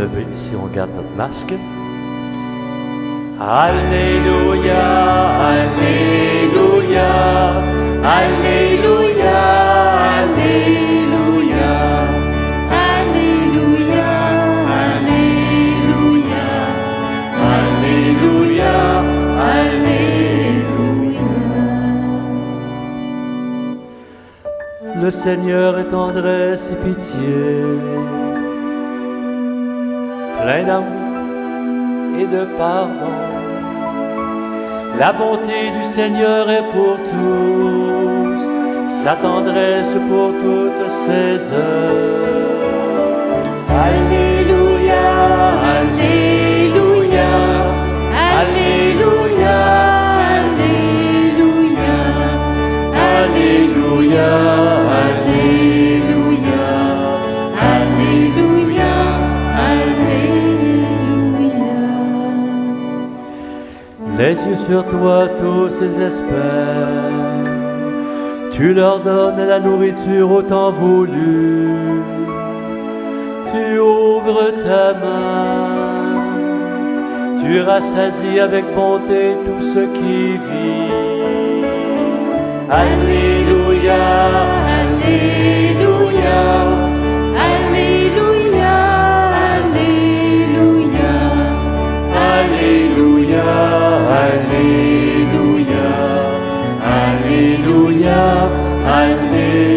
lever si on garde notre masque. Alléluia, Alléluia, Alléluia, Alléluia, Alléluia, Alléluia, Alléluia, Alléluia. Le Seigneur est tendresse et pitié, plein d'amour et de pardon. La bonté du Seigneur est pour tous, sa tendresse pour toutes ses œuvres. Alléluia, Alléluia, Alléluia, Alléluia, Alléluia, Alléluia, Alléluia, Alléluia. Les yeux sur toi, tous ils espèrent. Tu leur donnes la nourriture au temps voulu. Tu ouvres ta main. Tu rassasies avec bonté tout ce qui vit. Alléluia, Alléluia, Alléluia, Alléluia, Alléluia, Alléluia, Alléluia.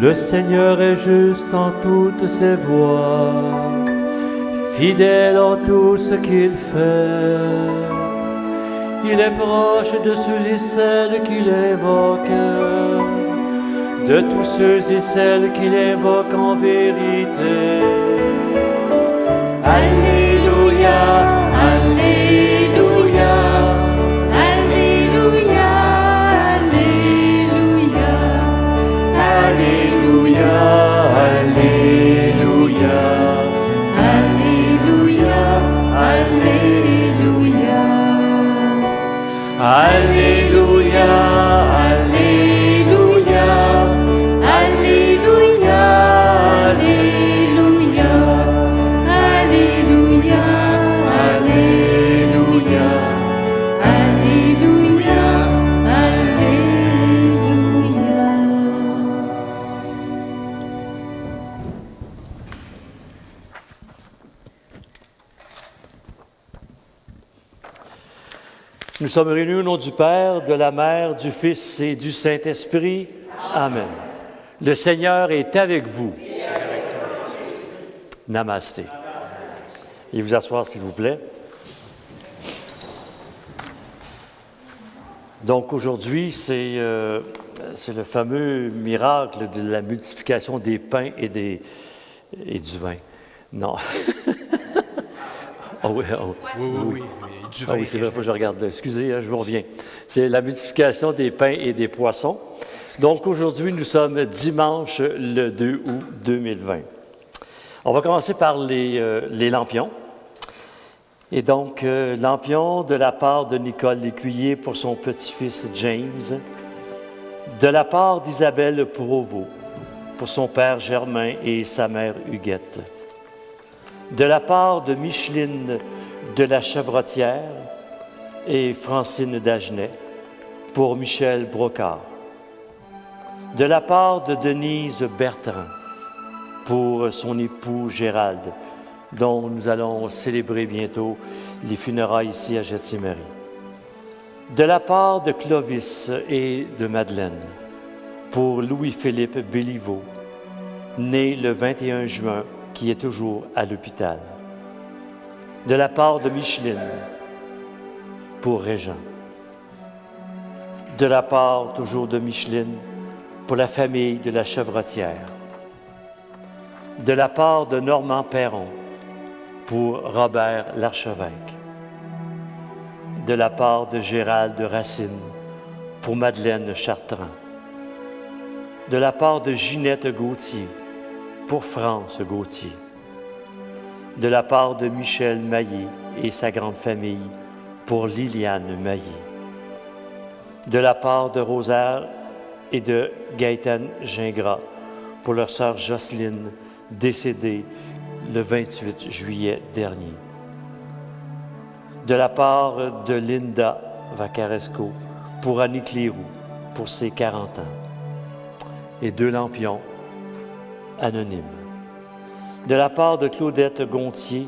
Le Seigneur est juste en toutes ses voies, fidèle en tout ce qu'il fait. Il est proche de ceux et celles qu'il évoque, de tous ceux et celles qu'il invoque en vérité. Alléluia, Alléluia, Alléluia, Alléluia, Alléluia, Alléluia, Alléluia, Alléluia, Alléluia, Alléluia, Alléluia, Alléluia, Alléluia, Alléluia, Alléluia, Alléluia. Nous sommes réunis au nom du Père, de la Mère, du Fils et du Saint-Esprit. Amen. Le Seigneur est avec vous. Namasté. Et vous asseoir, s'il vous plaît. Donc aujourd'hui, c'est le fameux miracle de la multiplication des pains et du vin. Non. Oh oui, oh. Oui. Du vin. Ah oui, c'est vrai, il faut que je regarde. Excusez, je vous reviens. C'est la multiplication des pains et des poissons. Donc aujourd'hui, nous sommes dimanche le 2 août 2020. On va commencer par les lampions. Et donc, lampion de la part de Nicole Lécuyer pour son petit-fils James, de la part d'Isabelle Provost pour son père Germain et sa mère Huguette, de la part de Micheline de la Chevrotière et Francine Dagenet pour Michel Brocard, de la part de Denise Bertrand pour son époux Gérald, dont nous allons célébrer bientôt les funérailles ici à Gethsémarie. De la part de Clovis et de Madeleine, pour Louis-Philippe Béliveau, né le 21 juin, qui est toujours à l'hôpital. De la part de Micheline, pour Régent. De la part toujours de Micheline, pour la famille de la Chevrotière. De la part de Normand Perron, pour Robert Larchevêque. De la part de Gérald Racine, pour Madeleine Chartrand. De la part de Ginette Gauthier, pour France Gauthier. De la part de Michel Maillé et sa grande famille, pour Liliane Maillé. De la part de Rosaire et de Gaëtan Gingras, pour leur sœur Jocelyne, décédée le 28 juillet dernier. De la part de Linda Vacaresco, pour Annie Clérou, pour ses 40 ans. Et 2 lampions anonymes. De la part de Claudette Gontier,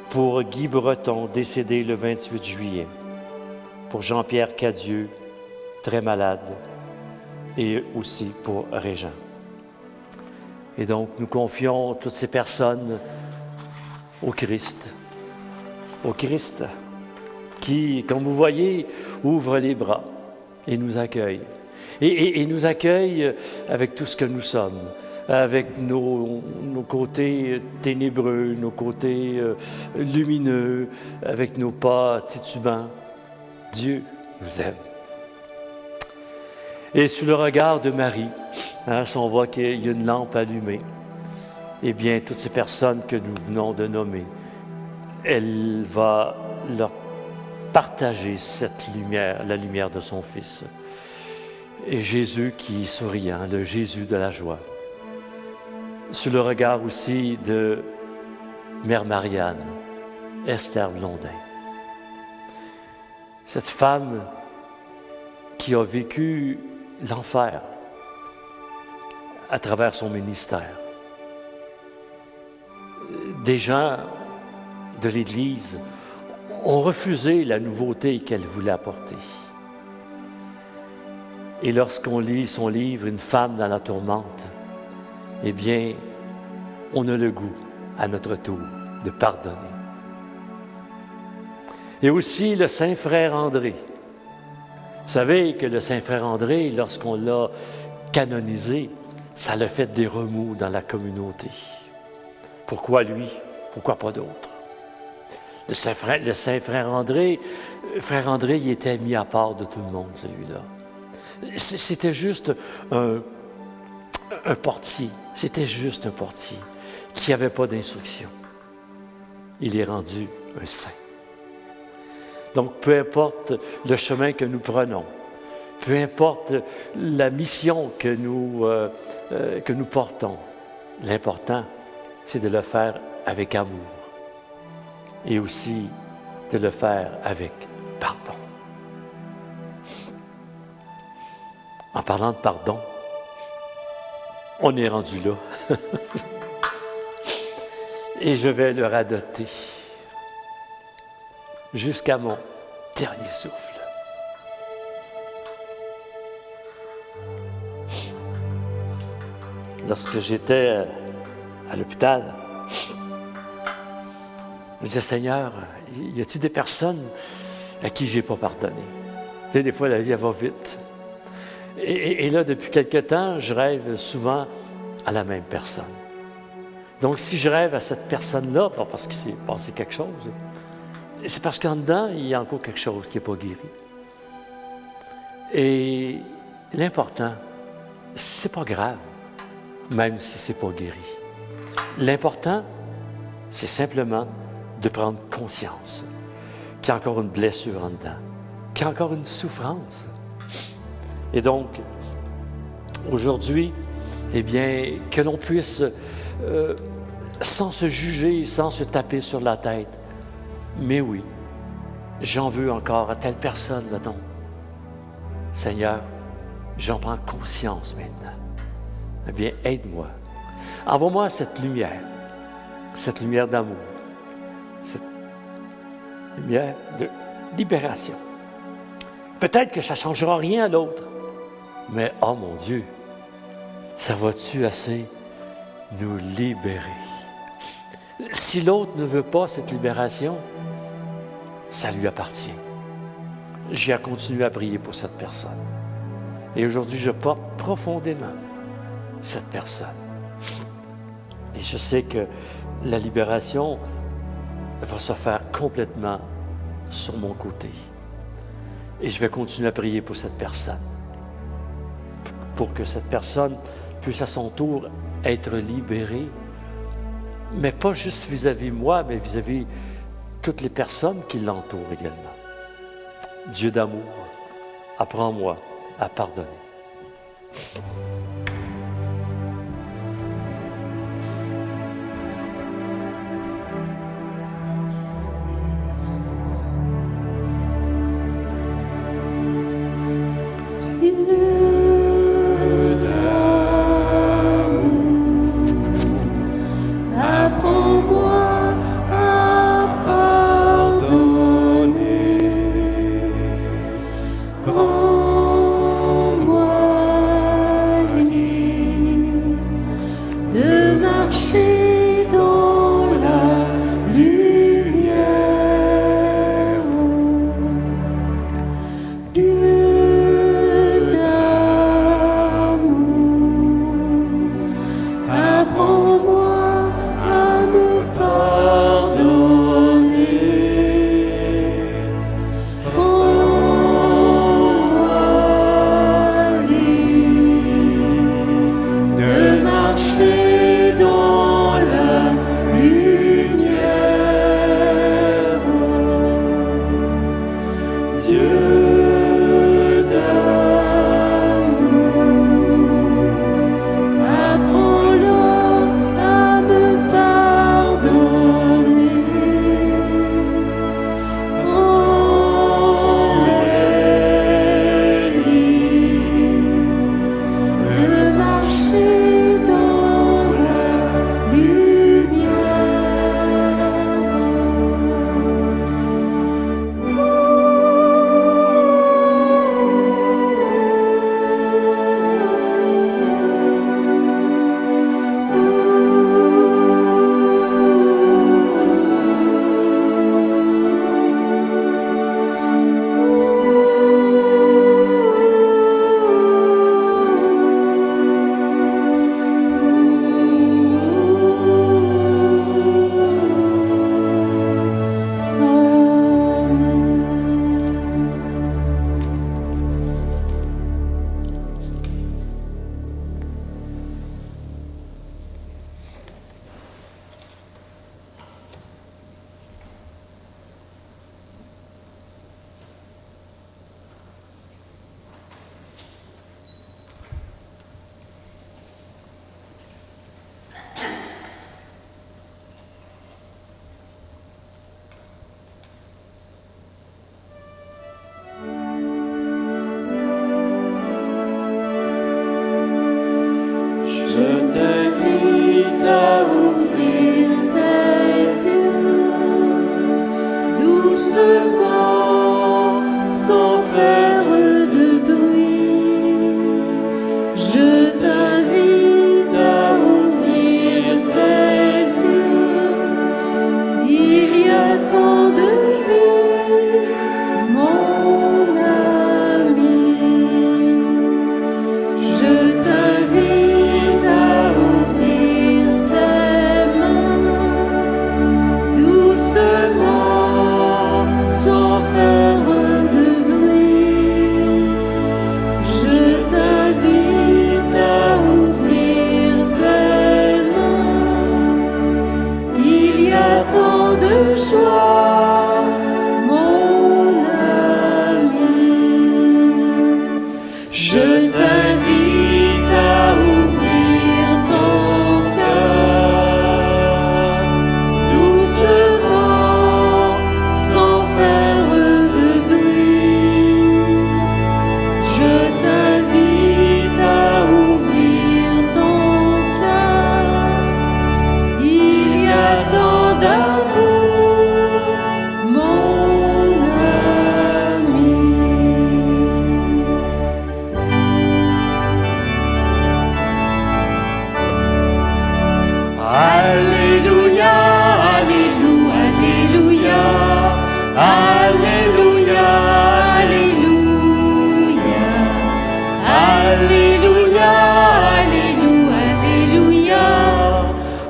pour Guy Breton, décédé le 28 juillet. Pour Jean-Pierre Cadieux, très malade. Et aussi pour Régent. Et donc, nous confions toutes ces personnes au Christ. Au Christ qui, comme vous voyez, ouvre les bras et nous accueille. Et nous accueille avec tout ce que nous sommes, avec nos côtés ténébreux, nos côtés lumineux, avec nos pas titubants. Dieu nous aime. Et sous le regard de Marie, si on voit qu'il y a une lampe allumée, eh bien, toutes ces personnes que nous venons de nommer, elle va leur partager cette lumière, la lumière de son Fils. Et Jésus qui est souriant, le Jésus de la joie. Sous le regard aussi de Mère Marianne, Esther Blondin. Cette femme qui a vécu l'enfer à travers son ministère. Des gens de l'Église ont refusé la nouveauté qu'elle voulait apporter. Et lorsqu'on lit son livre « Une femme dans la tourmente », eh bien, on a le goût, à notre tour, de pardonner. Et aussi le Saint-Frère André. Vous savez que le Saint-Frère André, lorsqu'on l'a canonisé, ça l'a fait des remous dans la communauté. Pourquoi lui? Pourquoi pas d'autres? Le Saint-Frère André, Frère André, il était mis à part de tout le monde, celui-là. C'était juste un portier. C'était juste un portier qui n'avait pas d'instruction. Il est rendu un saint. Donc, peu importe le chemin que nous prenons, peu importe la mission que nous portons, l'important, c'est de le faire avec amour et aussi de le faire avec pardon. En parlant de pardon, on est rendu là. Et je vais le radoter jusqu'à mon dernier souffle. Lorsque j'étais à l'hôpital, je me disais, Seigneur, y a-t-il des personnes à qui je n'ai pas pardonné? Tu sais, des fois, la vie, elle va vite. Et là, depuis quelque temps, je rêve souvent à la même personne. Donc, si je rêve à cette personne-là, pas parce qu'il s'est passé quelque chose, c'est parce qu'en dedans, il y a encore quelque chose qui n'est pas guéri. Et l'important, c'est pas grave, même si c'est pas guéri. L'important, c'est simplement de prendre conscience qu'il y a encore une blessure en dedans, qu'il y a encore une souffrance. Et donc, aujourd'hui, eh bien, que l'on puisse, sans se juger, sans se taper sur la tête, mais oui, j'en veux encore à telle personne, mettons. Seigneur, j'en prends conscience maintenant. Eh bien, aide-moi. Envoie-moi cette lumière d'amour, cette lumière de libération. Peut-être que ça ne changera rien à l'autre, mais, oh mon Dieu, ça va-tu assez nous libérer? Si l'autre ne veut pas cette libération, ça lui appartient. J'ai à continuer à prier pour cette personne. Et aujourd'hui, je porte profondément cette personne. Et je sais que la libération va se faire complètement sur mon côté. Et je vais continuer à prier pour cette personne. Pour que cette personne puisse à son tour être libérée, mais pas juste vis-à-vis moi, mais vis-à-vis toutes les personnes qui l'entourent également. Dieu d'amour, apprends-moi à pardonner.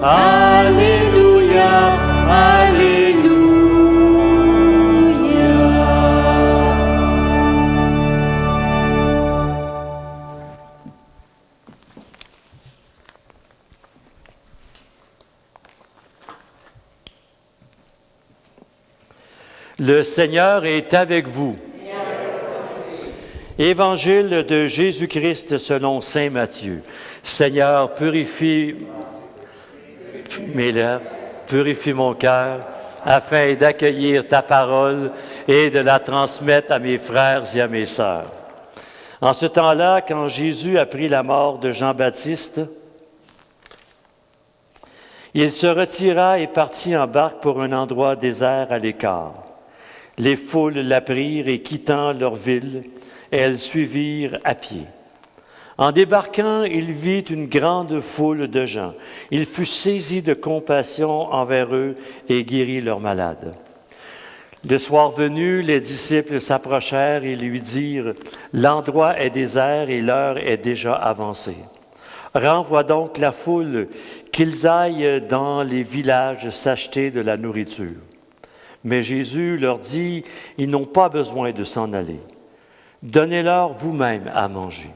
Alléluia, Alléluia. Le Seigneur est avec vous. Évangile de Jésus-Christ selon saint Matthieu. Seigneur, purifie mes lèvres, purifie mon cœur, afin d'accueillir ta parole et de la transmettre à mes frères et à mes sœurs. En ce temps-là, quand Jésus apprit la mort de Jean-Baptiste, il se retira et partit en barque pour un endroit désert à l'écart. Les foules l'apprirent et quittant leur ville, elles suivirent à pied. En débarquant, il vit une grande foule de gens. Il fut saisi de compassion envers eux et guérit leurs malades. Le soir venu, les disciples s'approchèrent et lui dirent « L'endroit est désert et l'heure est déjà avancée. Renvoie donc la foule, qu'ils aillent dans les villages s'acheter de la nourriture. » Mais Jésus leur dit, ils n'ont pas besoin de s'en aller. Donnez-leur vous-même à manger.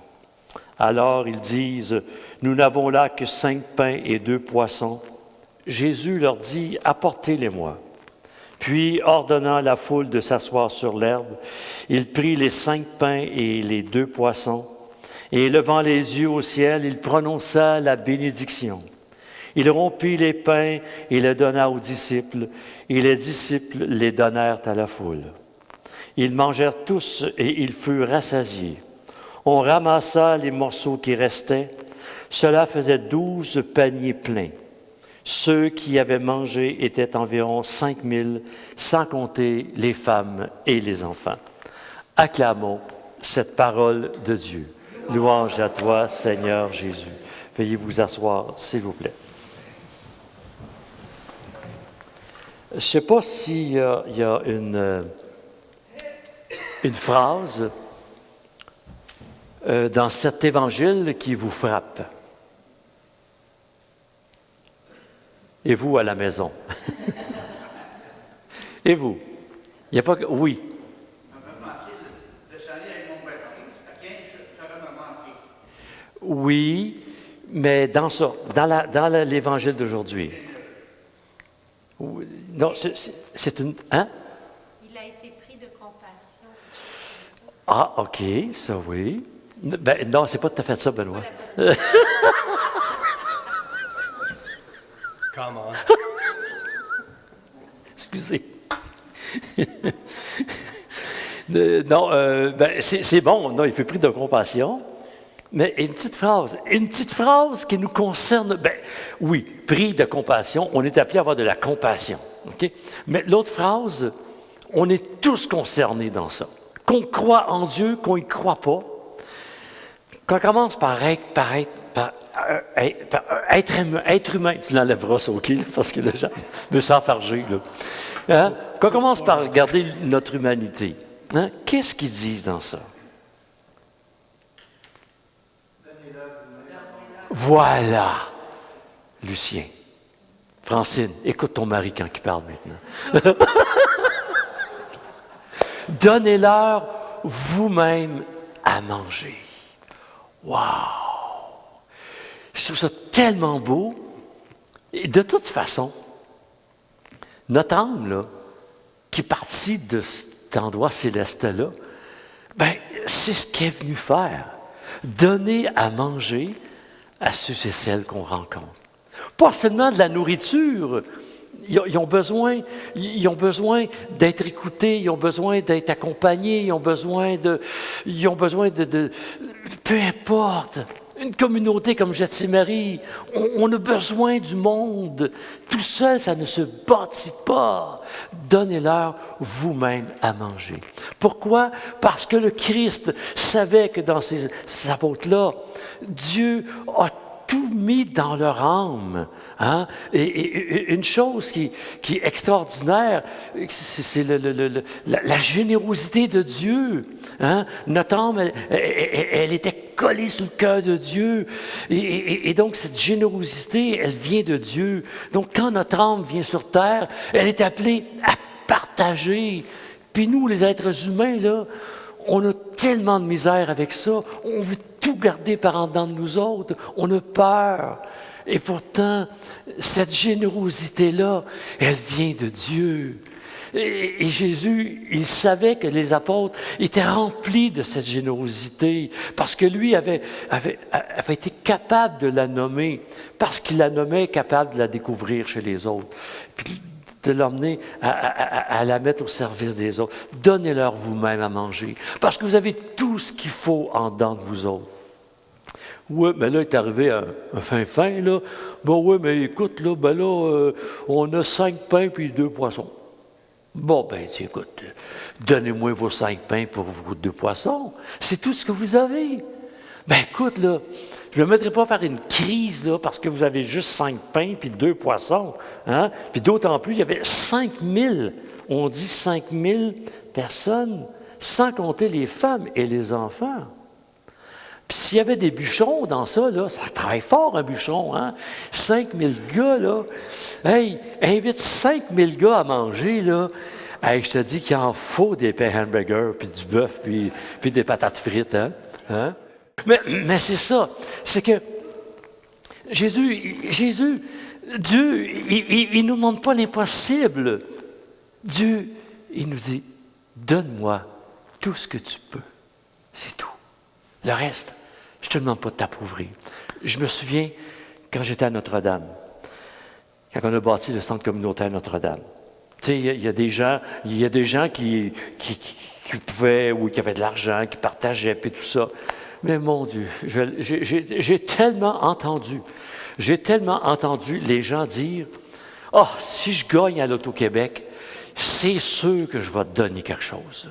Alors ils disent, nous n'avons là que 5 pains et 2 poissons. Jésus leur dit, apportez-les-moi. Puis, ordonnant à la foule de s'asseoir sur l'herbe, il prit les 5 pains et les 2 poissons, et levant les yeux au ciel, il prononça la bénédiction. Il rompit les pains et les donna aux disciples, et les disciples les donnèrent à la foule. Ils mangèrent tous et ils furent rassasiés. On ramassa les morceaux qui restaient. Cela faisait 12 paniers pleins. Ceux qui avaient mangé étaient environ 5000, sans compter les femmes et les enfants. Acclamons cette parole de Dieu. Louange à toi, Seigneur Jésus. Veuillez vous asseoir, s'il vous plaît. Je ne sais pas s'il y a une phrase dans cet évangile qui vous frappe. Et vous, à la maison? Et vous? Il n'y a pas que... Oui. Oui, mais dans ça, dans l'évangile d'aujourd'hui. Non, c'est une... Hein? Il a été pris de compassion. Ah, OK, ça oui. Ben, non, c'est pas tout à fait ça, Benoît. Comment? Excusez. Non, ben, c'est bon, non, il fait pris de compassion. Mais une petite phrase qui nous concerne, ben oui, pris de compassion, on est appelé à avoir de la compassion. Okay? Mais l'autre phrase, on est tous concernés dans ça. Qu'on croit en Dieu, qu'on n'y croit pas, qu'on commence par être humain. Tu l'enlèveras ça, OK, parce que les gens me sentent fargé. Hein? Qu'on commence par regarder notre humanité. Hein? Qu'est-ce qu'ils disent dans ça? Voilà, Lucien. Francine, écoute ton mari quand il parle maintenant. Donnez-leur vous-même à manger. Wow! Je trouve ça tellement beau. Et de toute façon, notre âme, là, qui est partie de cet endroit céleste-là, ben, c'est ce qu'elle est venue faire. Donner à manger à ceux et celles qu'on rencontre. Pas seulement de la nourriture. Ils ont besoin d'être écoutés, ils ont besoin d'être accompagnés, ils ont besoin de peu importe. Une communauté comme Gethsémarie, on a besoin du monde. Tout seul, ça ne se bâtit pas. Donnez-leur vous-même à manger. Pourquoi? Parce que le Christ savait que dans ces apôtres-là, Dieu a tout mis dans leur âme. Hein? Et une chose qui est extraordinaire, c'est la générosité de Dieu. Hein? Notre âme, elle était collée sur le cœur de Dieu. Et donc, cette générosité, elle vient de Dieu. Donc, quand notre âme vient sur terre, elle est appelée à partager. Puis nous, les êtres humains, là, on a tellement de misère avec ça. On veut tout garder par en dedans de nous autres. On a peur. Et pourtant, cette générosité-là, elle vient de Dieu. Et Jésus, il savait que les apôtres étaient remplis de cette générosité parce que lui avait été capable de la nommer, parce qu'il la nommait, capable de la découvrir chez les autres, puis de l'emmener à la mettre au service des autres. Donnez-leur vous-même à manger, parce que vous avez tout ce qu'il faut en dedans de vous autres. Oui, mais là, il est arrivé un fin, là. Bon, oui, mais écoute, là, on a 5 pains puis 2 poissons. Bon, ben, écoute, donnez-moi vos 5 pains pour vos 2 poissons. C'est tout ce que vous avez. Ben, écoute, là, je ne me mettrai pas à faire une crise, là, parce que vous avez juste 5 pains puis 2 poissons. Hein? Puis d'autant plus, il y avait 5000, on dit 5000 personnes, sans compter les femmes et les enfants. Puis s'il y avait des bûcherons dans ça, là, ça travaille fort un bûcheron, hein? 5000 gars, là. Hey, invite 5000 gars à manger, là. Hey, je te dis qu'il en faut des pains hamburgers, puis du bœuf, puis des patates frites, hein? Mais c'est ça. C'est que Jésus, Dieu, il ne nous montre pas l'impossible. Dieu, il nous dit, donne-moi tout ce que tu peux. C'est tout. Le reste, je ne te demande pas de t'appauvrir. Je me souviens, quand j'étais à Notre-Dame, quand on a bâti le centre communautaire Notre-Dame, tu sais, il y a des gens qui pouvaient, ou qui avaient de l'argent, qui partageaient, puis tout ça. Mais mon Dieu, j'ai tellement entendu les gens dire, « Ah, si je gagne à l'Auto-Québec, c'est sûr que je vais te donner quelque chose. »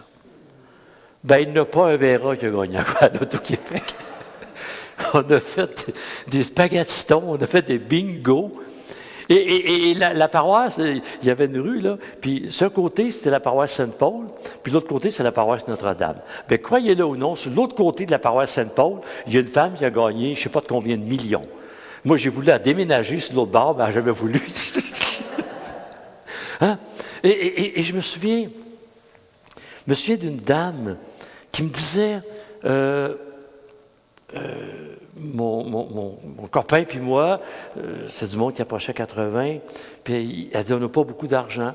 Ben, il n'y a pas un Vera qui a gagné à l'Auto-Québec. On a fait des spaghettistons, on a fait des bingos. Et la paroisse, il y avait une rue, là, puis ce côté, c'était la paroisse Saint-Paul, puis l'autre côté, c'est la paroisse Notre-Dame. Bien, croyez-le ou non, sur l'autre côté de la paroisse Saint-Paul, il y a une femme qui a gagné, je ne sais pas de combien de millions. Moi, j'ai voulu la déménager sur l'autre bord, mais elle n'a jamais voulu. Hein? Et je me souviens d'une dame qui me disait, mon copain puis moi, c'est du monde qui approchait 80, puis elle dit, on n'a pas beaucoup d'argent.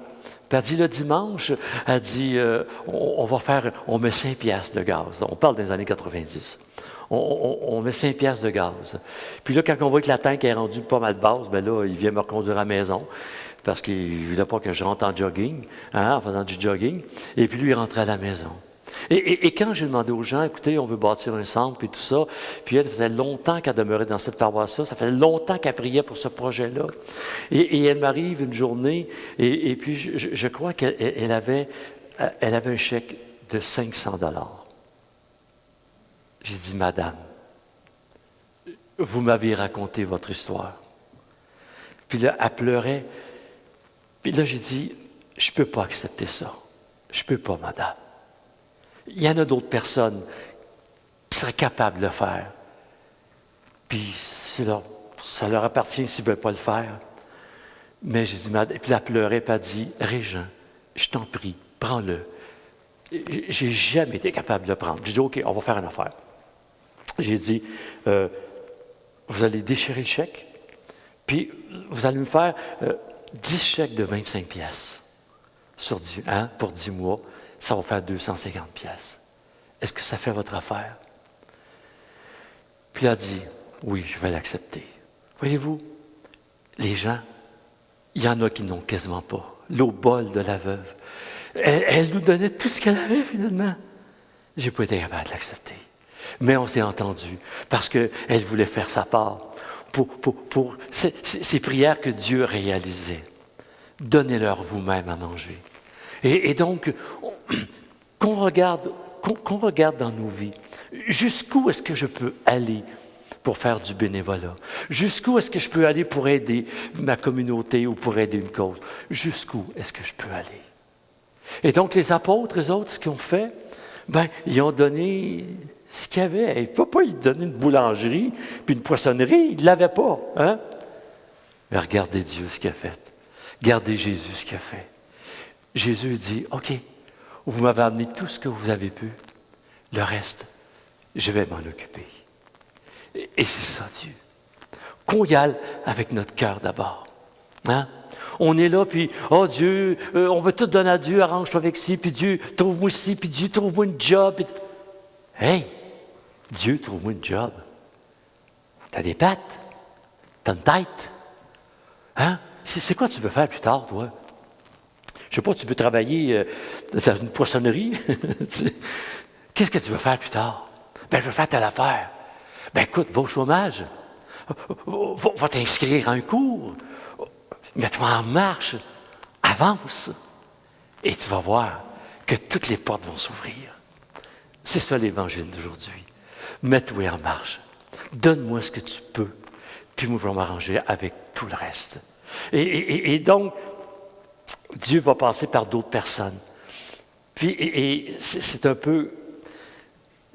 Puis elle dit, le dimanche, elle dit, on met 5 piastres de gaz. On parle des années 90. On met 5 piastres de gaz. Puis là, quand on voit que la tank est rendue pas mal basse, bien là, il vient me reconduire à la maison, parce qu'il ne voulait pas que je rentre en jogging, en faisant du jogging. Et puis lui, il rentrait à la maison. Et quand j'ai demandé aux gens, écoutez, on veut bâtir un centre, puis tout ça, puis elle faisait longtemps qu'elle demeurait dans cette paroisse-là, ça faisait longtemps qu'elle priait pour ce projet-là. Et elle m'arrive une journée, et puis je crois qu'elle avait un chèque de 500 $. J'ai dit, Madame, vous m'avez raconté votre histoire. Puis là, elle pleurait. Puis là, j'ai dit, je ne peux pas accepter ça. Je ne peux pas, Madame. Il y en a d'autres personnes qui seraient capables de le faire. Puis ça leur appartient s'ils ne veulent pas le faire. Mais j'ai dit, Madame, et puis elle pleurait, puis elle a dit, Régent, je t'en prie, prends-le. J'ai jamais été capable de le prendre. J'ai dit, OK, on va faire une affaire. J'ai dit, vous allez déchirer le chèque, puis vous allez me faire 10 chèques de 25 piastres pour 10 mois. Ça va faire 250 piastres. Est-ce que ça fait votre affaire? Puis elle a dit, oui, je vais l'accepter. Voyez-vous, les gens, il y en a qui n'ont quasiment pas. L'eau bol de la veuve. Elle nous donnait tout ce qu'elle avait finalement. Je n'ai pas été capable de l'accepter. Mais on s'est entendu parce qu'elle voulait faire sa part pour ces prières que Dieu réalisait. Donnez-leur vous-même à manger. Et donc, qu'on regarde dans nos vies, jusqu'où est-ce que je peux aller pour faire du bénévolat? Jusqu'où est-ce que je peux aller pour aider ma communauté ou pour aider une cause? Jusqu'où est-ce que je peux aller? Et donc, les apôtres, eux autres, ce qu'ils ont fait, ils ont donné ce qu'il y avait. Il ne faut pas y donner une boulangerie puis une poissonnerie. Ils ne l'avaient pas. Hein? Mais regardez Dieu ce qu'il a fait. Regardez Jésus ce qu'il a fait. Jésus dit, OK, vous m'avez amené tout ce que vous avez pu. Le reste, je vais m'en occuper. Et c'est ça, Dieu. Qu'on y aille avec notre cœur d'abord. Hein? On est là, puis, oh Dieu, on veut tout donner à Dieu, arrange-toi avec ci, puis Dieu, trouve-moi ci, puis Dieu, trouve-moi une job. Hey, Dieu, trouve-moi une job. T'as des pattes? T'as une tête? Hein? C'est quoi tu veux faire plus tard, toi? Je sais pas, tu veux travailler dans une poissonnerie? Qu'est-ce que tu veux faire plus tard? Je veux faire telle affaire. Écoute, va au chômage. Va t'inscrire à un cours. Mets-toi en marche. Avance. Et tu vas voir que toutes les portes vont s'ouvrir. C'est ça l'Évangile d'aujourd'hui. Mets-toi en marche. Donne-moi ce que tu peux. Puis moi, je vais m'arranger avec tout le reste. Et donc, Dieu va passer par d'autres personnes. Puis, c'est un peu...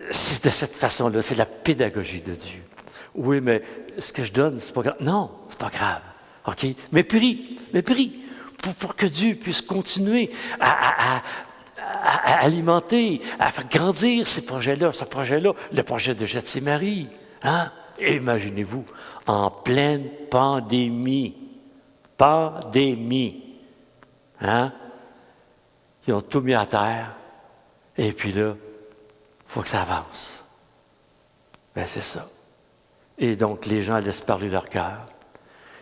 C'est de cette façon-là, c'est la pédagogie de Dieu. Oui, mais ce que je donne, c'est pas grave. Non, c'est pas grave. OK? Mais prie pour que Dieu puisse continuer à alimenter, à faire grandir ces projets-là, ce projet-là, le projet de Gethsémani. Hein? Imaginez-vous, en pleine pandémie. Hein? Ils ont tout mis à terre. Et puis là, il faut que ça avance. C'est ça. Et donc, les gens laissent parler leur cœur.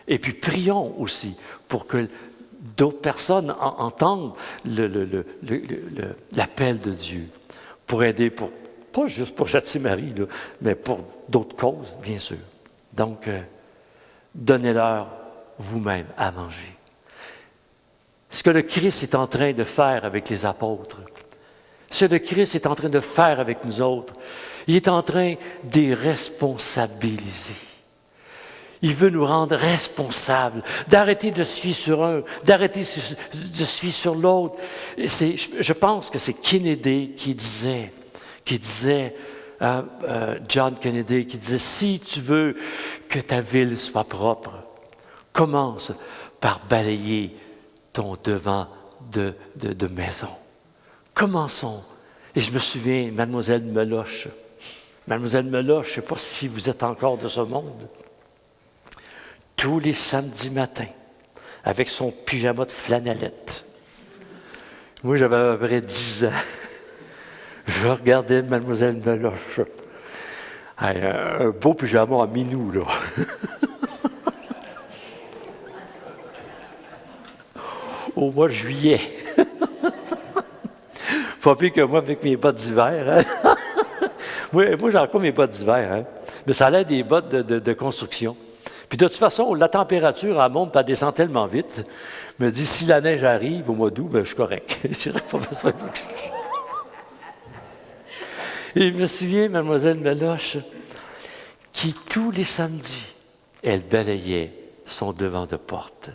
Et puis, prions aussi pour que d'autres personnes entendent l'appel de Dieu pour aider, pas juste pour Gethsémani, mais pour d'autres causes, bien sûr. Donc, donnez-leur vous-même à manger. Ce que le Christ est en train de faire avec les apôtres, ce que le Christ est en train de faire avec nous autres, il est en train de les responsabiliser. Il veut nous rendre responsables, d'arrêter de se fier sur un, d'arrêter de se fier sur l'autre. Je pense que c'est Kennedy qui disait, John Kennedy, qui disait, si tu veux que ta ville soit propre, commence par balayer ton devant de maison. Commençons. Et je me souviens, Mademoiselle Meloche, je ne sais pas si vous êtes encore de ce monde, tous les samedis matins, avec son pyjama de flanellette. Moi, j'avais à peu près 10 ans. Je regardais Mademoiselle Meloche. Un beau pyjama à minou, là. Au mois de juillet. Pas pire que moi avec mes bottes d'hiver. Hein? moi, j'ai encore mes bottes d'hiver. Hein? Mais ça a l'air des bottes de construction. Puis de toute façon, la température, elle monte, puis elle descend tellement vite. Je me dis, si la neige arrive au mois d'août, je suis correct. Je n'aurais pas besoin de ça. Et je me souviens, Mademoiselle Meloche, qui tous les samedis, elle balayait son devant de porte.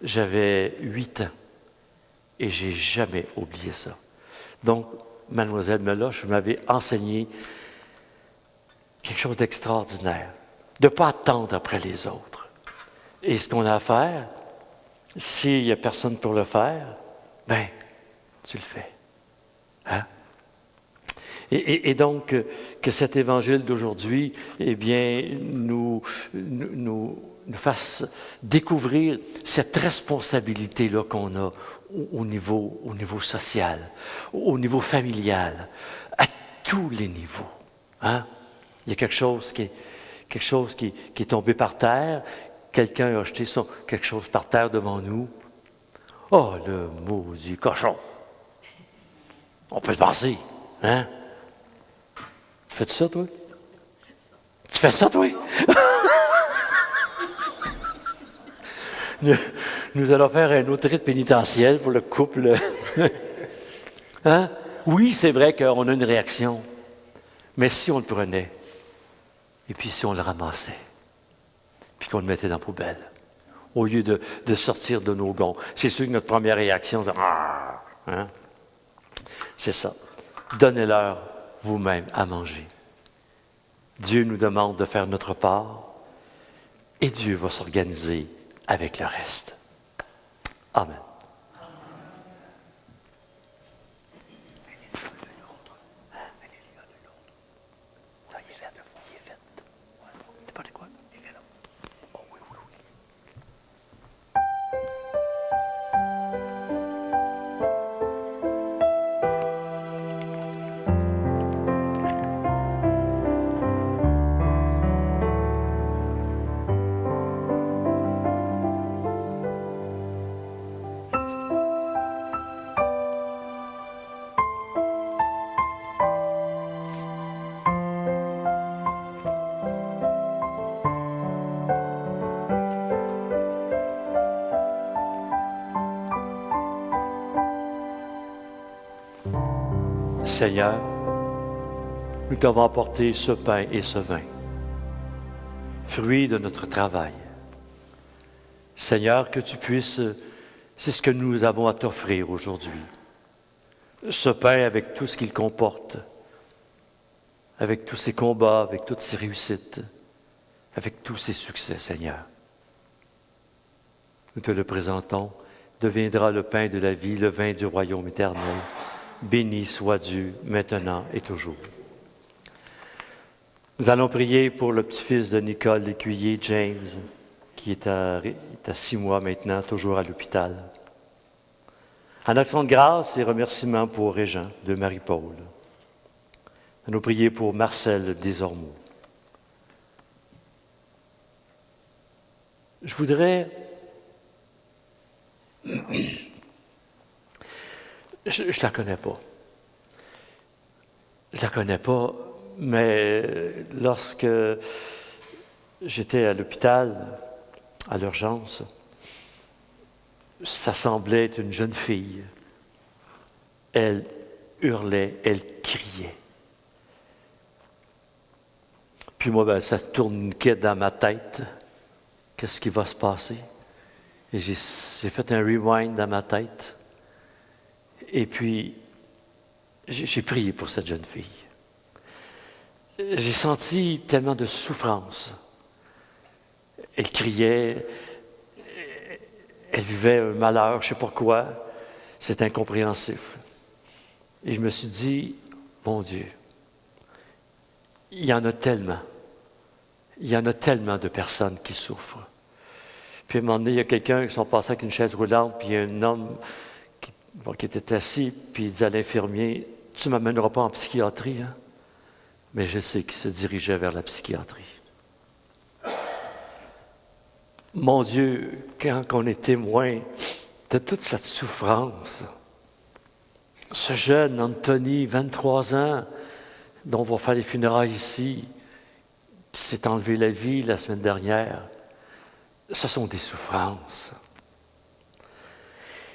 J'avais 8 ans et je n'ai jamais oublié ça. Donc, Mademoiselle Meloche m'avait enseigné quelque chose d'extraordinaire, de ne pas attendre après les autres. Et ce qu'on a à faire, s'il n'y a personne pour le faire, tu le fais. Hein? Et donc, que cet évangile d'aujourd'hui, nous fasse découvrir cette responsabilité-là qu'on a au niveau social, au niveau familial, à tous les niveaux. Hein? Il y a quelque chose qui est tombé par terre, quelqu'un a jeté quelque chose par terre devant nous. Oh, le maudit cochon! On peut le penser, hein? Tu fais ça, toi? Tu fais ça, toi? Nous allons faire un autre rite pénitentiel pour le couple. Hein? Oui, c'est vrai qu'on a une réaction. Mais si on le prenait, Et puis si on le ramassait, puis qu'on le mettait dans la poubelle, au lieu de sortir de nos gonds. C'est sûr que notre première réaction, c'est « Ah! » Hein? C'est ça. Donnez-leur vous-même à manger. Dieu nous demande de faire notre part et Dieu va s'organiser avec le reste. Amen. Seigneur, nous t'avons apporté ce pain et ce vin, fruits de notre travail. Seigneur, que tu puisses, c'est ce que nous avons à t'offrir aujourd'hui. Ce pain avec tout ce qu'il comporte, avec tous ses combats, avec toutes ses réussites, avec tous ses succès, Seigneur. Nous te le présentons, deviendra le pain de la vie, le vin du royaume éternel. Béni soit Dieu, maintenant et toujours. Nous allons prier pour le petit-fils de Nicole Lécuyer, James, qui est à 6 mois maintenant, toujours à l'hôpital. En action de grâce et remerciements pour Régent de Marie-Paul. Nous allons prier pour Marcel Desormeaux. Je voudrais... Je ne la connais pas. Je ne la connais pas, mais lorsque j'étais à l'hôpital, à l'urgence, ça semblait être une jeune fille. Elle hurlait, elle criait. Puis moi, ça tourniquait dans ma tête. Qu'est-ce qui va se passer? Et j'ai fait un rewind dans ma tête. Et puis, j'ai prié pour cette jeune fille. J'ai senti tellement de souffrance. Elle criait, elle vivait un malheur, je ne sais pas quoi. C'est incompréhensif. Et je me suis dit, mon Dieu, il y en a tellement. Il y en a tellement de personnes qui souffrent. Puis à un moment donné, il y a quelqu'un qui sont passés avec une chaise roulante, puis il y a un homme qui était assis, puis il dit à l'infirmier, « Tu ne m'amèneras pas en psychiatrie, hein? » Mais je sais qu'il se dirigeait vers la psychiatrie. Mon Dieu, quand on est témoin de toute cette souffrance, ce jeune Anthony, 23 ans, dont on va faire les funérailles ici, qui s'est enlevé la vie la semaine dernière, ce sont des souffrances.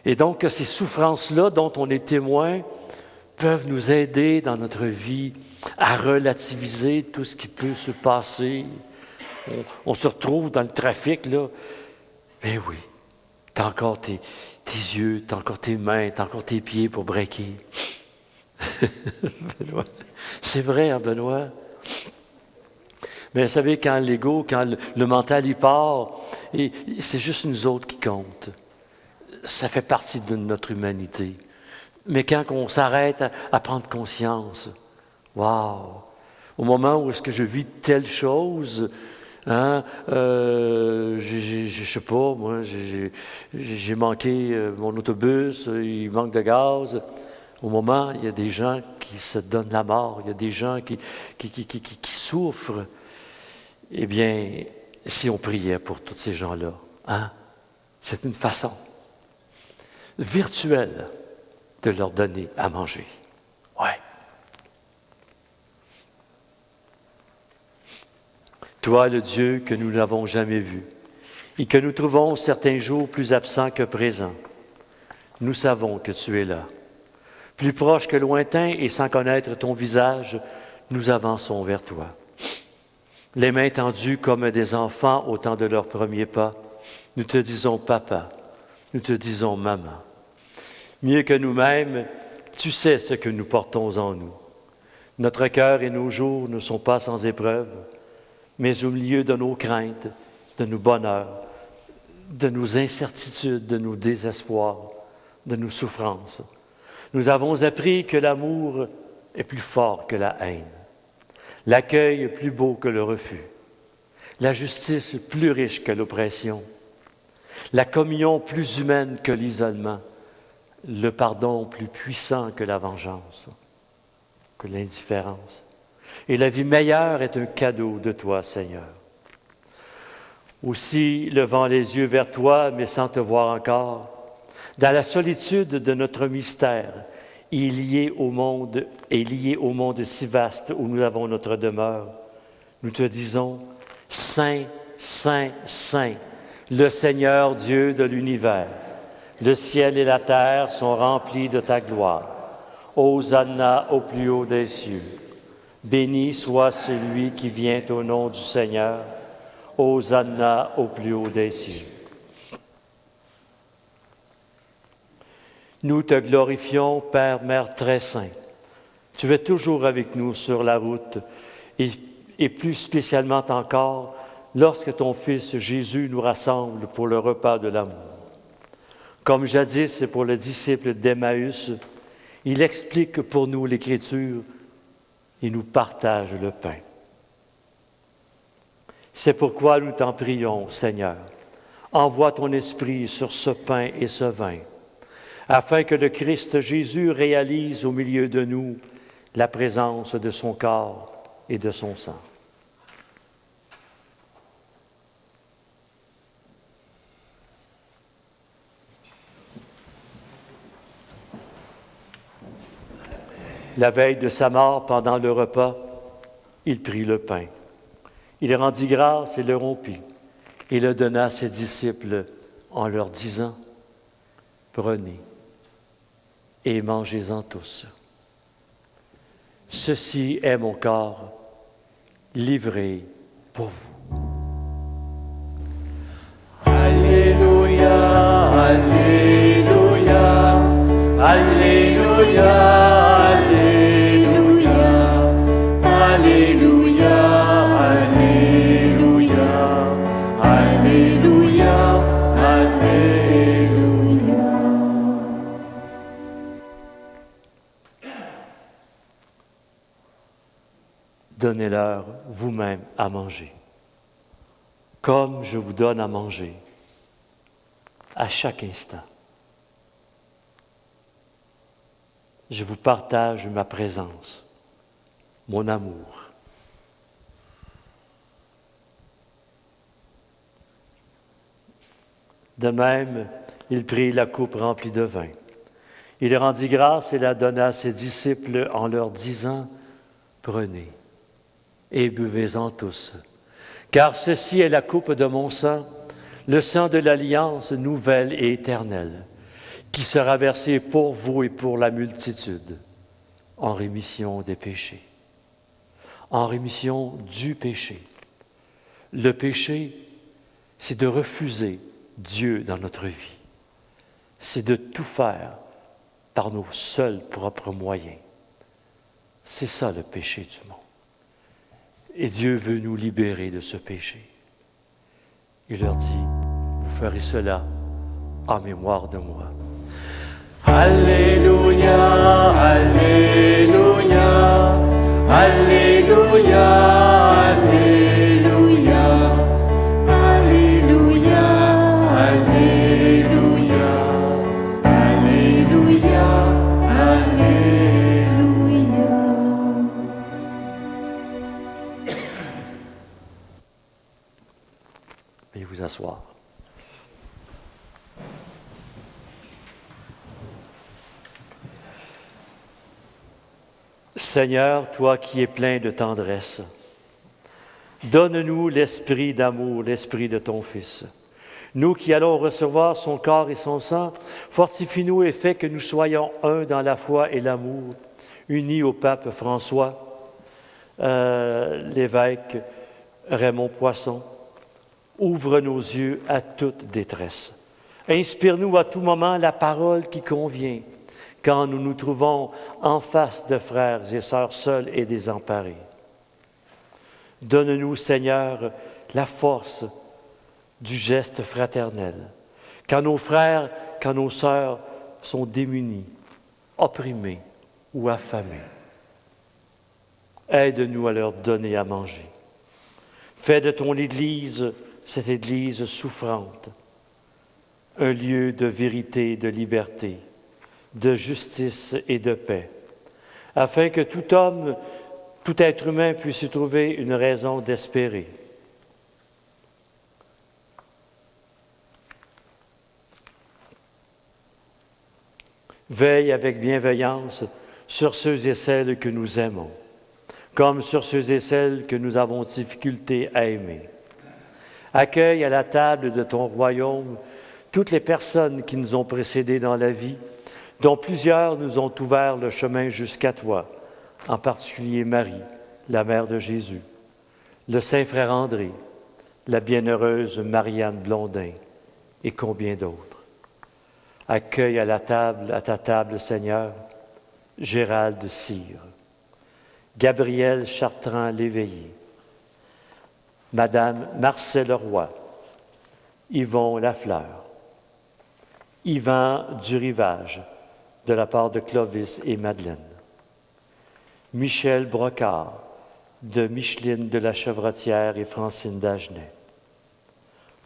Et donc, ces souffrances-là dont on est témoin peuvent nous aider dans notre vie à relativiser tout ce qui peut se passer. On se retrouve dans le trafic, là. Mais oui, tu as encore tes yeux, tu as encore tes mains, tu as encore tes pieds pour breaker. Benoît. C'est vrai, hein, Benoît? Mais vous savez, quand l'ego, quand le mental y part, et c'est juste nous autres qui comptent. Ça fait partie de notre humanité. Mais quand on s'arrête à prendre conscience, wow! Au moment où est-ce que je vis telle chose, hein, je sais pas, moi, j'ai manqué mon autobus, il manque de gaz. Au moment, il y a des gens qui se donnent la mort, il y a des gens qui souffrent. Eh bien, si on priait pour tous ces gens-là, hein, c'est une façon virtuelle de leur donner à manger. Ouais. Toi, le Dieu que nous n'avons jamais vu et que nous trouvons certains jours plus absent que présent, nous savons que tu es là. Plus proche que lointain et sans connaître ton visage, nous avançons vers toi. les mains tendues comme des enfants au temps de leurs premiers pas, nous te disons papa, nous te disons maman. Mieux que nous-mêmes, tu sais ce que nous portons en nous. Notre cœur et nos jours ne sont pas sans épreuve, mais au milieu de nos craintes, de nos bonheurs, de nos incertitudes, de nos désespoirs, de nos souffrances, nous avons appris que l'amour est plus fort que la haine, l'accueil est plus beau que le refus, la justice plus riche que l'oppression, la communion plus humaine que l'isolement, le pardon plus puissant que la vengeance, que l'indifférence. Et la vie meilleure est un cadeau de toi, Seigneur. Aussi, levant les yeux vers toi, mais sans te voir encore, dans la solitude de notre mystère, et lié au monde si vaste où nous avons notre demeure, nous te disons, Saint, Saint, Saint, le Seigneur Dieu de l'univers. Le ciel et la terre sont remplis de ta gloire. Hosanna au plus haut des cieux. Béni soit celui qui vient au nom du Seigneur. Hosanna au plus haut des cieux. Nous te glorifions, Père, Mère très saint. Tu es toujours avec nous sur la route et plus spécialement encore lorsque ton Fils Jésus nous rassemble pour le repas de l'amour. Comme jadis pour le disciple d'Emmaüs, il explique pour nous l'Écriture et nous partage le pain. C'est pourquoi nous t'en prions, Seigneur, envoie ton Esprit sur ce pain et ce vin, afin que le Christ Jésus réalise au milieu de nous la présence de son corps et de son sang. La veille de sa mort, pendant le repas, il prit le pain. Il rendit grâce et le rompit, et le donna à ses disciples en leur disant, « Prenez et mangez-en tous. Ceci est mon corps livré pour vous. » Alléluia, Alléluia, Alléluia. Donnez-leur vous-même à manger, comme je vous donne à manger à chaque instant. Je vous partage ma présence, mon amour. De même, il prit la coupe remplie de vin. Il rendit grâce et la donna à ses disciples en leur disant, « Prenez et buvez-en tous, car ceci est la coupe de mon sang, le sang de l'alliance nouvelle et éternelle, qui sera versé pour vous et pour la multitude, en rémission des péchés. » En rémission du péché. Le péché, c'est de refuser Dieu dans notre vie. C'est de tout faire par nos seuls propres moyens. C'est ça le péché du monde. Et Dieu veut nous libérer de ce péché. Il leur dit, vous ferez cela en mémoire de moi. Alléluia, Alléluia, Alléluia, Alléluia, Alléluia, Alléluia, Alléluia, Alléluia. Veuillez vous asseoir. Seigneur, toi qui es plein de tendresse, donne-nous l'esprit d'amour, l'esprit de ton Fils. Nous qui allons recevoir son corps et son sang, fortifie-nous et fais que nous soyons un dans la foi et l'amour, unis au pape François, l'évêque Raymond Poisson, ouvre nos yeux à toute détresse. Inspire-nous à tout moment la parole qui convient quand nous nous trouvons en face de frères et sœurs seuls et désemparés. Donne-nous, Seigneur, la force du geste fraternel, quand nos frères, quand nos sœurs sont démunis, opprimés ou affamés. Aide-nous à leur donner à manger. Fais de ton Église, cette Église souffrante, un lieu de vérité et de liberté, de justice et de paix, afin que tout homme, tout être humain puisse y trouver une raison d'espérer. Veille avec bienveillance sur ceux et celles que nous aimons, comme sur ceux et celles que nous avons difficulté à aimer. Accueille à la table de ton royaume toutes les personnes qui nous ont précédés dans la vie, dont plusieurs nous ont ouvert le chemin jusqu'à toi, en particulier Marie, la mère de Jésus, le saint frère André, la bienheureuse Marianne Blondin et combien d'autres. Accueille à ta table, Seigneur, Gérald Cyr, Gabriel Chartrand-Léveillé, Madame Marcelle Roy, Yvon Lafleur, Yvan Durivage, de la part de Clovis et Madeleine, Michel Brocard, de Micheline de la Chevrotière et Francine Dagenet,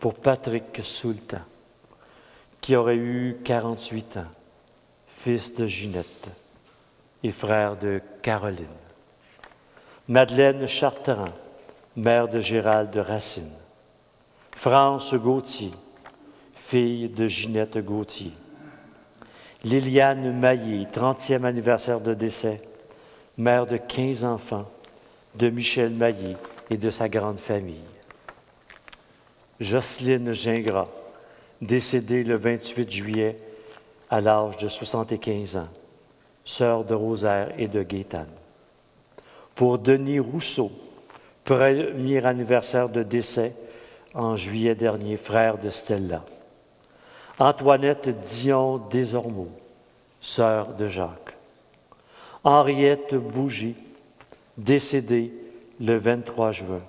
pour Patrick Soultan, qui aurait eu 48 ans, fils de Ginette et frère de Caroline, Madeleine Chartrand, mère de Gérald de Racine, France Gauthier, fille de Ginette Gauthier, Liliane Maillé, 30e anniversaire de décès, mère de 15 enfants, de Michel Maillé et de sa grande famille. Jocelyne Gingras, décédée le 28 juillet à l'âge de 75 ans, sœur de Rosaire et de Gaétane. Pour Denis Rousseau, premier anniversaire de décès en juillet dernier, frère de Stella. Antoinette Dion Desormeaux, sœur de Jacques. Henriette Bougie, décédée le 23 juin,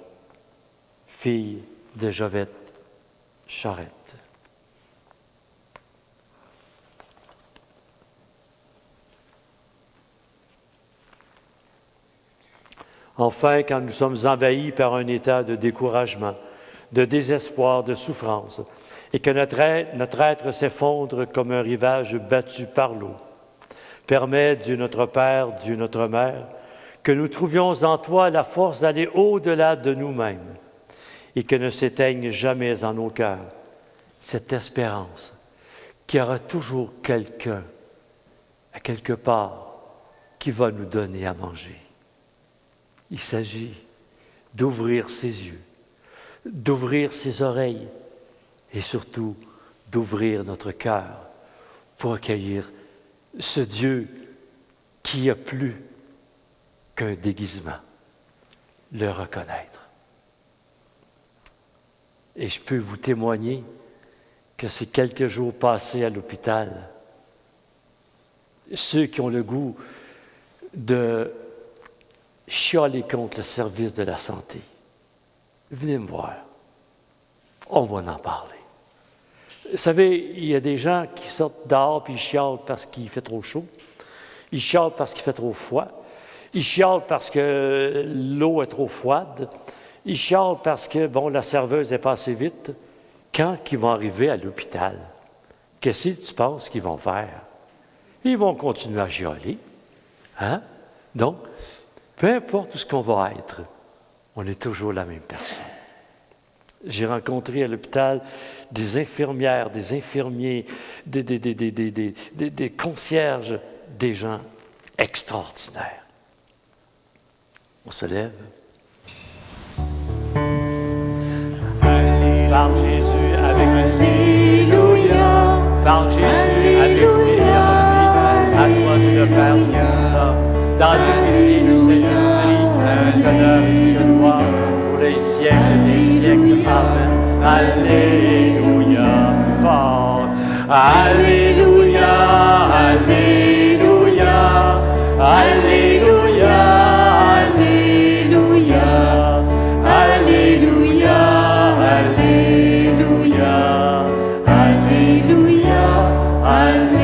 fille de Jovette Charette. Enfin, quand nous sommes envahis par un état de découragement, de désespoir, de souffrance, et que notre être s'effondre comme un rivage battu par l'eau, permets, Dieu notre Père, Dieu notre Mère, que nous trouvions en toi la force d'aller au-delà de nous-mêmes et que ne s'éteigne jamais en nos cœurs cette espérance qu'il y aura toujours quelqu'un, à quelque part, qui va nous donner à manger. Il s'agit d'ouvrir ses yeux, d'ouvrir ses oreilles et surtout d'ouvrir notre cœur pour accueillir ce Dieu qui a plus qu'un déguisement, le reconnaître. Et je peux vous témoigner que ces quelques jours passés à l'hôpital, ceux qui ont le goût de chialer contre le service de la santé, venez me voir, on va en parler. Vous savez, il y a des gens qui sortent dehors puis ils chialent parce qu'il fait trop chaud, ils chialent parce qu'il fait trop froid, ils chialent parce que l'eau est trop froide, ils chialent parce que, la serveuse est passée vite. Quand ils vont arriver à l'hôpital, qu'est-ce que tu penses qu'ils vont faire? Ils vont continuer à chialer. Hein? Donc, peu importe où ce qu'on va être, on est toujours la même personne. J'ai rencontré à l'hôpital des infirmières, des infirmiers, des concierges, des gens extraordinaires. On se lève. Par Jésus avec Alléluia. Par Jésus avec lui, à toi Dieu le Père Tout-Puissant, dans l'unité du Saint-Esprit, honneur et gloire pour les siècles. Alléluia, plus fort. Alléluia, Alléluia, Alléluia, Alléluia, Alléluia, Alléluia, Alléluia, Alléluia.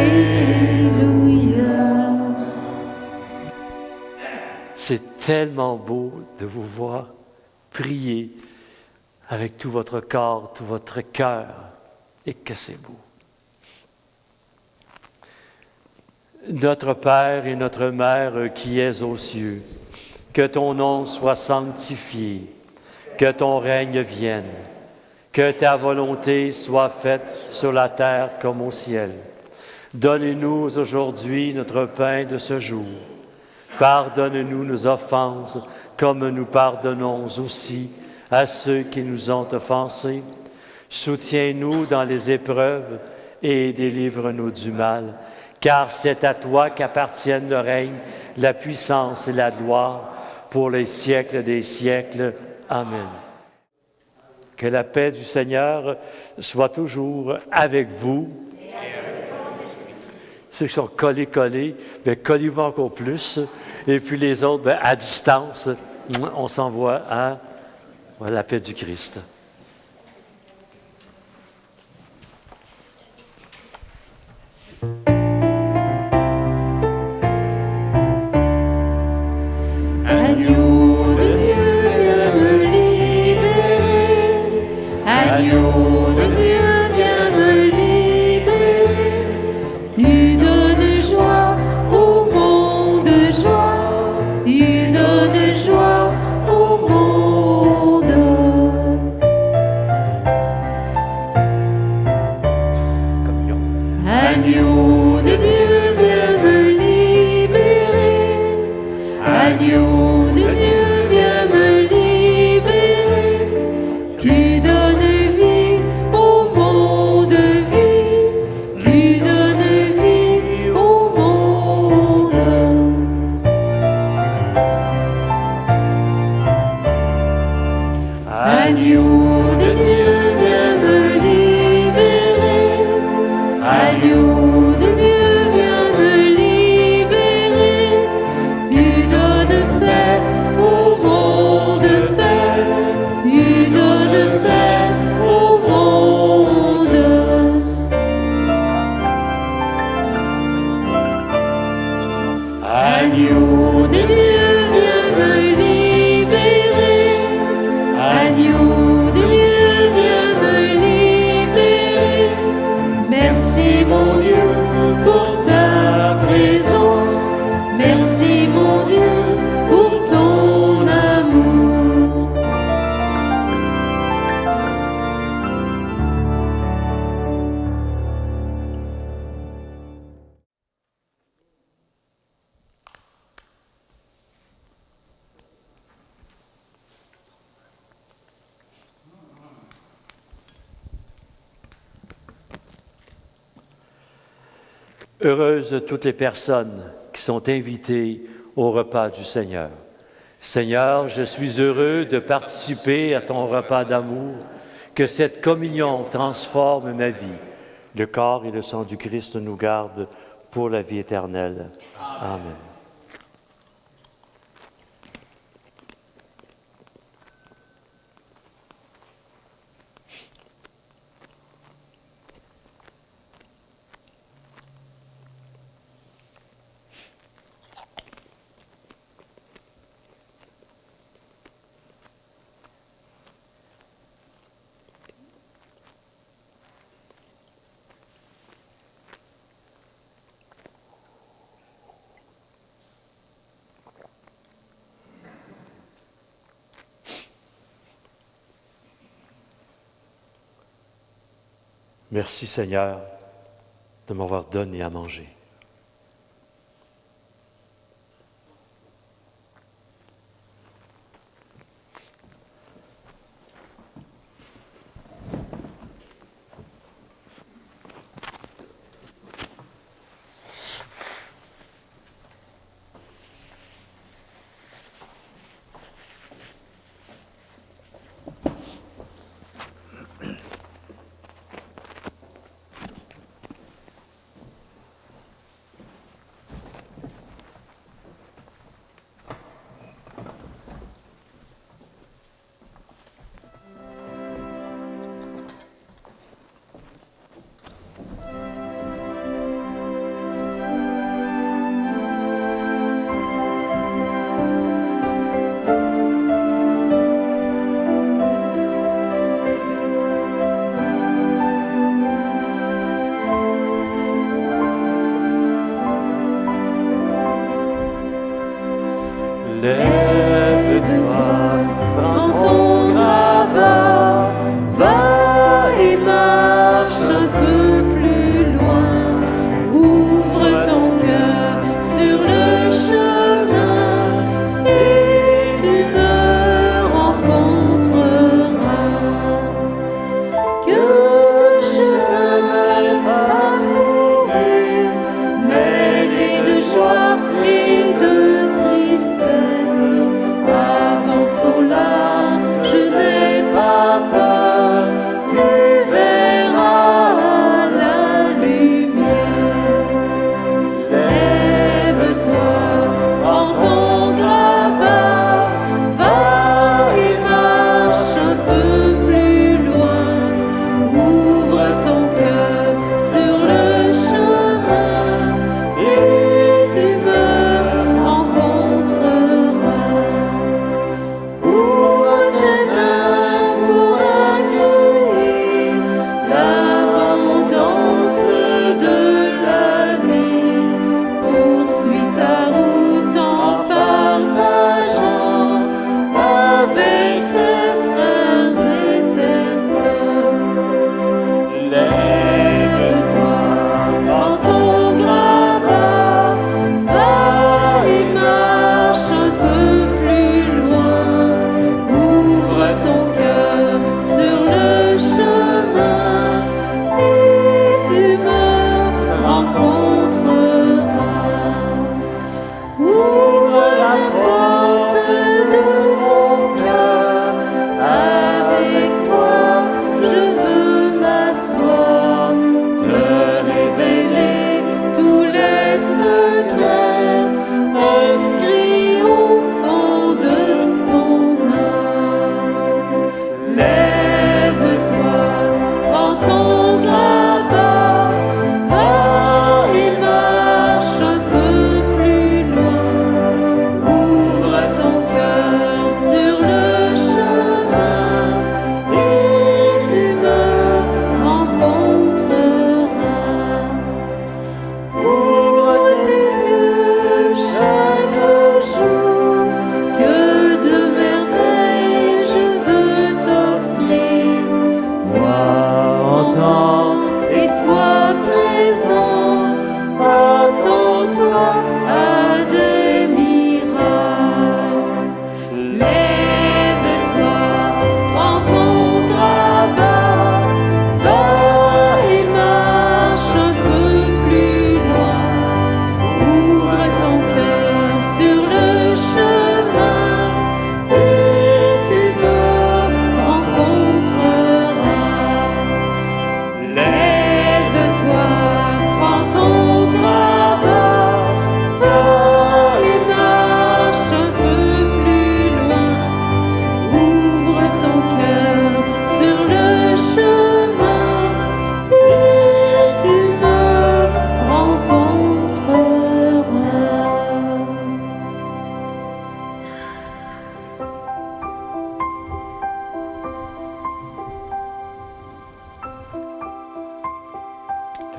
C'est tellement beau de vous voir prier avec tout votre corps, tout votre cœur, et que c'est beau. Notre Père et notre Mère qui es aux cieux, que ton nom soit sanctifié, que ton règne vienne, que ta volonté soit faite sur la terre comme au ciel. Donne-nous aujourd'hui notre pain de ce jour. Pardonne-nous nos offenses, comme nous pardonnons aussi à ceux qui nous ont offensés. Soutiens-nous dans les épreuves et délivre-nous du mal, car c'est à toi qu'appartiennent le règne, la puissance et la gloire pour les siècles des siècles. Amen. Que la paix du Seigneur soit toujours avec vous. Ceux qui sont collés, bien, collez-vous encore plus. Et puis les autres, bien, à distance, on s'envoie à la paix du Christ. Agneau de Dieu, viens me libérer. Agneau de Dieu, viens me libérer. Tu donnes joie au monde, joie. Tu donnes joie au monde. Agneau de Dieu, viens me libérer. Agneau de Dieu, viens me libérer. Tu donnes vie au monde, vie. Tu donnes vie au monde. Agneau de Dieu, viens me libérer. Agneau de Dieu, viens me libérer. Tu donnes paix au monde, paix. Tu donnes paix au monde. Agneau de Dieu, viens me libérer. Agneau de Dieu, viens me libérer. Merci mon Dieu pour ta présence. Merci mon Dieu pour ton amour. Heureuses toutes les personnes qui sont invitées au repas du Seigneur. Seigneur, je suis heureux de participer à ton repas d'amour, que cette communion transforme ma vie. Le corps et le sang du Christ nous gardent pour la vie éternelle. Amen. Merci Seigneur de m'avoir donné à manger.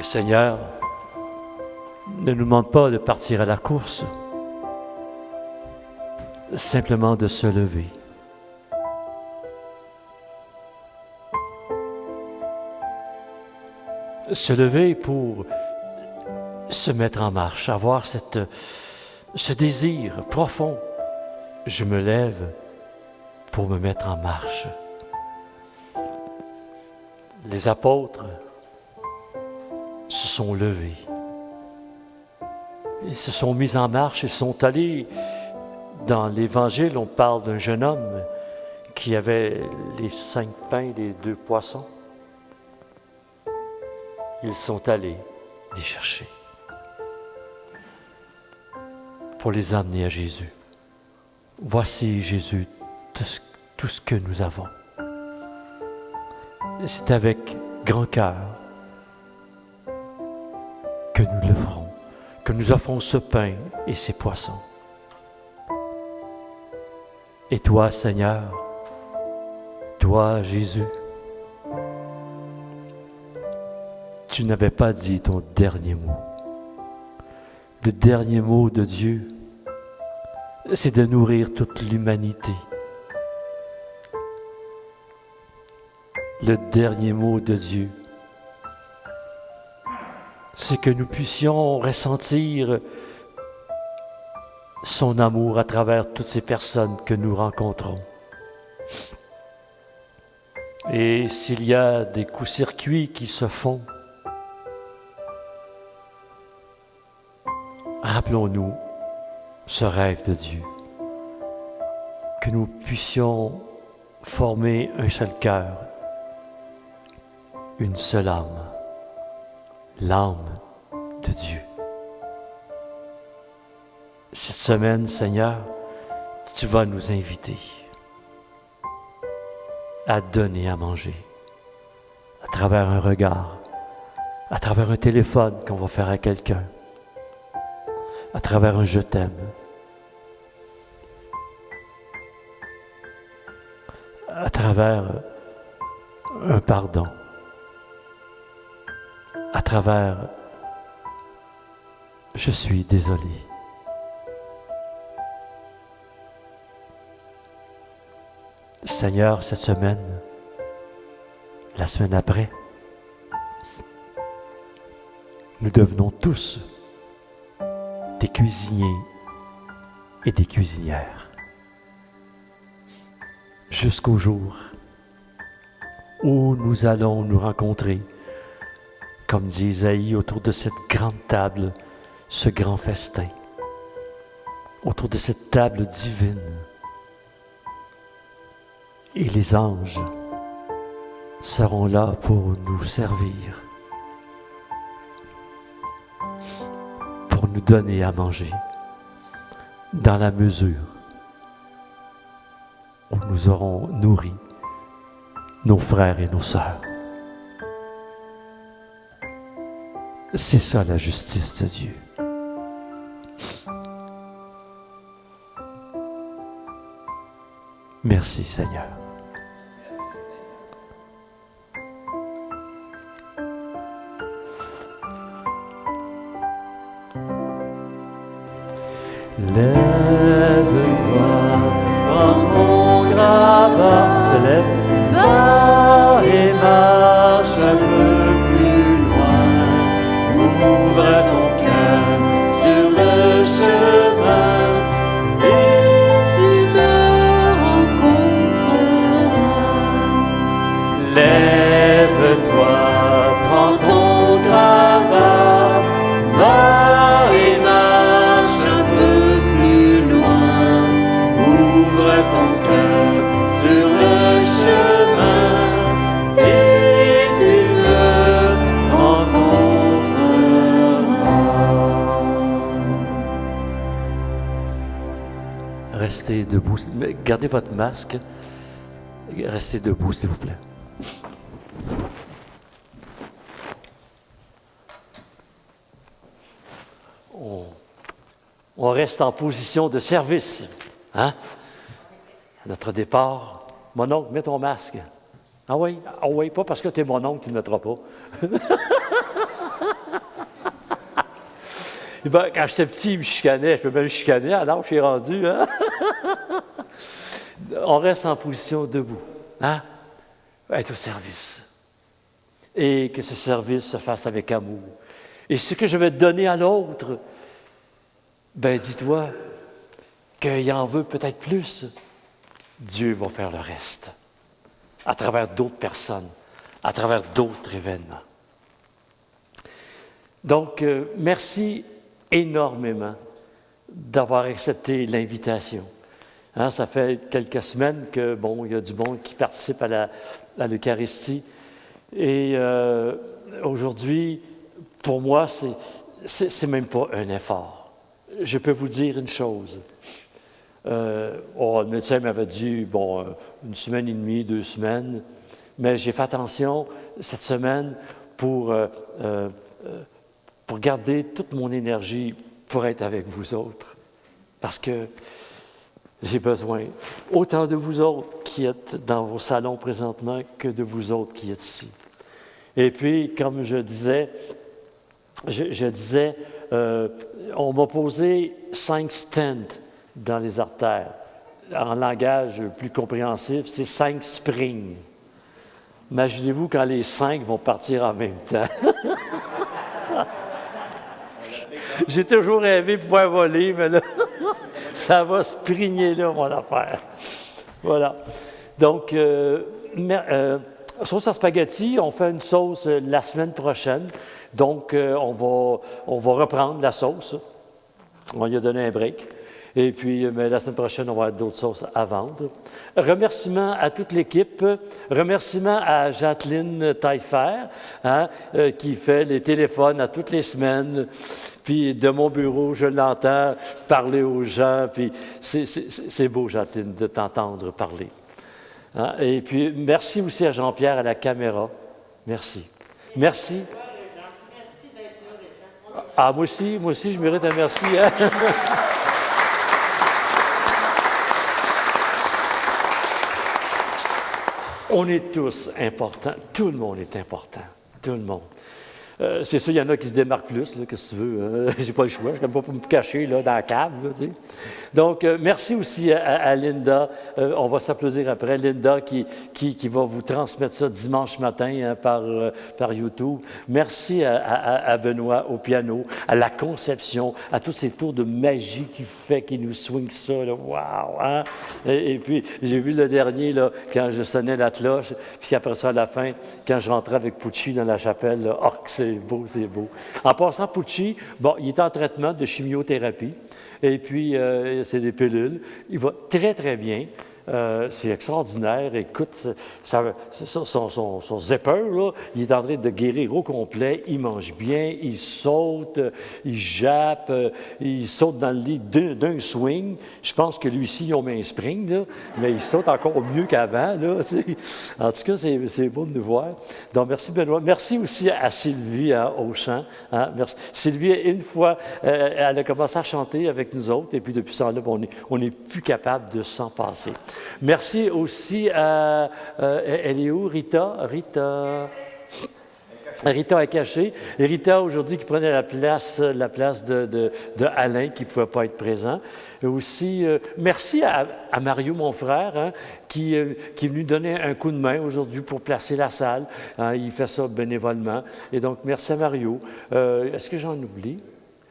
Le Seigneur ne nous demande pas de partir à la course, simplement de se lever. Se lever pour se mettre en marche, avoir ce désir profond. Je me lève pour me mettre en marche. Les apôtres se sont levés. Ils se sont mis en marche, ils sont allés. Dans l'Évangile, on parle d'un jeune homme qui avait les 5 pains et les 2 poissons. Ils sont allés les chercher pour les amener à Jésus. Voici, Jésus, tout ce que nous avons. Et c'est avec grand cœur que nous le ferons, que nous offrons ce pain et ces poissons. Et toi, Seigneur, toi, Jésus, tu n'avais pas dit ton dernier mot. Le dernier mot de Dieu, c'est de nourrir toute l'humanité. Le dernier mot de Dieu, c'est que nous puissions ressentir son amour à travers toutes ces personnes que nous rencontrons. Et s'il y a des coups-circuits qui se font, rappelons-nous ce rêve de Dieu, que nous puissions former un seul cœur, une seule âme, l'âme de Dieu. Cette semaine, Seigneur, tu vas nous inviter à donner à manger, à travers un regard, à travers un téléphone qu'on va faire à quelqu'un, à travers un « je t'aime », à travers un pardon, à travers « je suis désolé ». Seigneur, cette semaine, la semaine après, nous devenons tous des cuisiniers et des cuisinières. Jusqu'au jour où nous allons nous rencontrer, comme dit Isaïe, autour de cette grande table, ce grand festin, autour de cette table divine. Et les anges seront là pour nous servir, pour nous donner à manger, dans la mesure où nous aurons nourri nos frères et nos sœurs. C'est ça la justice de Dieu. Merci Seigneur. Lève-toi, prends ton grabat, se lève, va et marche un peu plus loin, ouvre ton cœur sur le chemin et tu me rencontreras. Lève-toi, prends ton grabat, va et marche un peu plus loin, ouvre ton cœur sur le chemin et tu me rencontreras. Restez debout, gardez votre masque, restez debout s'il vous plaît. On reste en position de service. Hein? À notre départ, mon oncle, mets ton masque. Ah oui, pas parce que tu es mon oncle, tu ne le mettras pas. Et ben, quand j'étais petit, il me chicanait. Je peux bien le chicaner, alors je suis rendu. Hein? On reste en position debout. Hein? Être au service. Et que ce service se fasse avec amour. Et ce que je vais donner à l'autre, ben dis-toi qu'il en veut peut-être plus. Dieu va faire le reste. À travers d'autres personnes, à travers d'autres événements. Donc, merci énormément d'avoir accepté l'invitation. Hein, ça fait quelques semaines que, bon, il y a du monde qui participe à l'Eucharistie. Et aujourd'hui, pour moi, c'est même pas un effort. Je peux vous dire une chose. Le médecin m'avait dit, bon, une semaine et demie, 2 semaines, mais j'ai fait attention cette semaine pour garder toute mon énergie pour être avec vous autres. Parce que j'ai besoin autant de vous autres qui êtes dans vos salons présentement que de vous autres qui êtes ici. Et puis, comme je disais, on m'a posé 5 stents dans les artères. En langage plus compréhensif, c'est 5 springs. Imaginez-vous quand les 5 vont partir en même temps. J'ai toujours rêvé de pouvoir voler, mais là, ça va sprinter là, mon affaire. Voilà. Donc, sauce à spaghetti, on fait une sauce la semaine prochaine. Donc, on va reprendre la sauce. On lui a donné un break. Et puis, mais la semaine prochaine, on va avoir d'autres sauces à vendre. Remerciements à toute l'équipe. Remerciements à Jacqueline Taillefer, hein, qui fait les téléphones à toutes les semaines. Puis de mon bureau, je l'entends parler aux gens. Puis c'est beau, Jacqueline, de t'entendre parler. Hein? Et puis, merci aussi à Jean-Pierre à la caméra. Merci. Merci. Ah, moi aussi, je mérite un merci. Hein? On est tous importants. Tout le monde est important. Tout le monde. C'est sûr, il y en a qui se démarquent plus, là, qu'est-ce que tu veux. J'ai pas le choix, je n'aime pas pour me cacher là, dans la cave. Là, tu sais. Donc, merci aussi à Linda. On va s'applaudir après. Linda qui va vous transmettre ça dimanche matin hein, par YouTube. Merci à Benoît au piano, à la conception, à tous ces tours de magie qu'il nous swing ça. Là. Wow! Hein? Et puis, j'ai vu le dernier là, quand je sonnais la cloche, puis après ça, à la fin, quand je rentrais avec Pucci dans la chapelle, là, oh, c'est beau, c'est beau. En passant, Pucci, bon, il est en traitement de chimiothérapie. Et puis, c'est des pilules. Il va très, très bien. C'est extraordinaire. Écoute, son zipper, là, il est en train de guérir au complet. Il mange bien, il saute, il jappe, il saute dans le lit d'un swing. Je pense que lui-ci, ils ont mis un spring, là, mais il saute encore mieux qu'avant. Là, en tout cas, c'est beau de nous voir. Donc, merci Benoît. Merci aussi à Sylvie au chant. Hein, merci. Sylvie, une fois, elle a commencé à chanter avec nous autres, et puis depuis ça, là, on n'est plus capable de s'en passer. Merci aussi à... elle est où, Rita? Rita est cachée. Et Rita, aujourd'hui, qui prenait la place de Alain, qui ne pouvait pas être présent. Et aussi, merci à Mario, mon frère, hein, qui est venu donner un coup de main aujourd'hui pour placer la salle. Hein, il fait ça bénévolement. Et donc, merci à Mario. Est-ce que j'en oublie?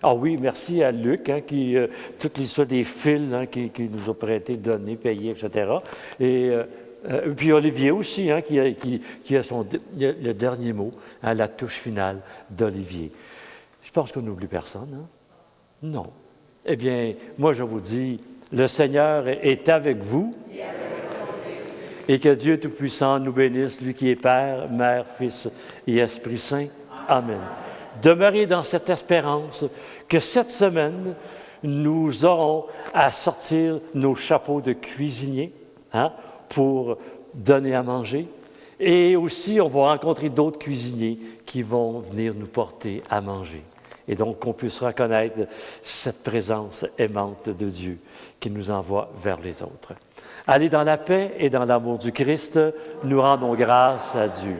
Ah oui, merci à Luc, hein, qui toutes les histoires des fils hein, qui nous a prêté, donné, payé, etc. Et puis Olivier aussi, hein, qui a le dernier mot, hein, la touche finale d'Olivier. Je pense qu'on n'oublie personne. Hein? Non. Eh bien, moi je vous dis, le Seigneur est avec vous et que Dieu Tout-Puissant nous bénisse, lui qui est Père, Mère, Fils et Esprit Saint. Amen. Demeurez dans cette espérance que cette semaine, nous aurons à sortir nos chapeaux de cuisinier hein, pour donner à manger. Et aussi, on va rencontrer d'autres cuisiniers qui vont venir nous porter à manger. Et donc, qu'on puisse reconnaître cette présence aimante de Dieu qui nous envoie vers les autres. Allez dans la paix et dans l'amour du Christ, nous rendons grâce à Dieu.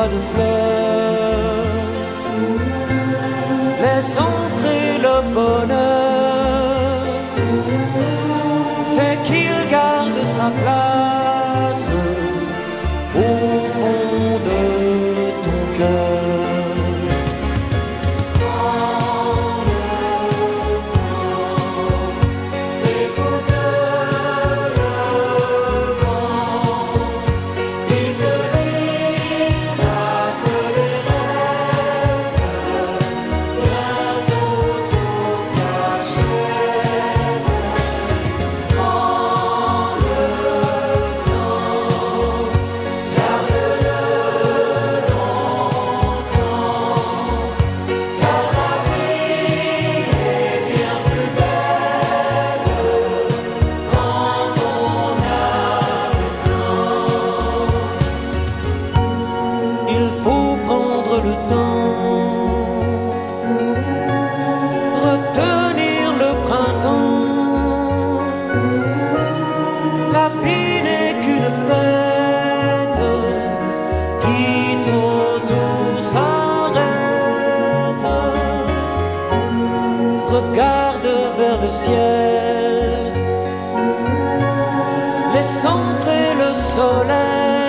pas de fleurs. Laisse entrer le bonheur, fais qu'il garde sa place au fond de ton cœur. Prends le temps, écoute le vent, il te dira que les rêves bientôt tout s'achève. Prends le temps, garde-le longtemps, car la vie est bien plus belle quand on a le temps. Il faut prendre le temps, retenir le printemps. La vie n'est qu'une fête qui trop tôt s'arrête. Regarde vers le ciel, laisse entrer le soleil.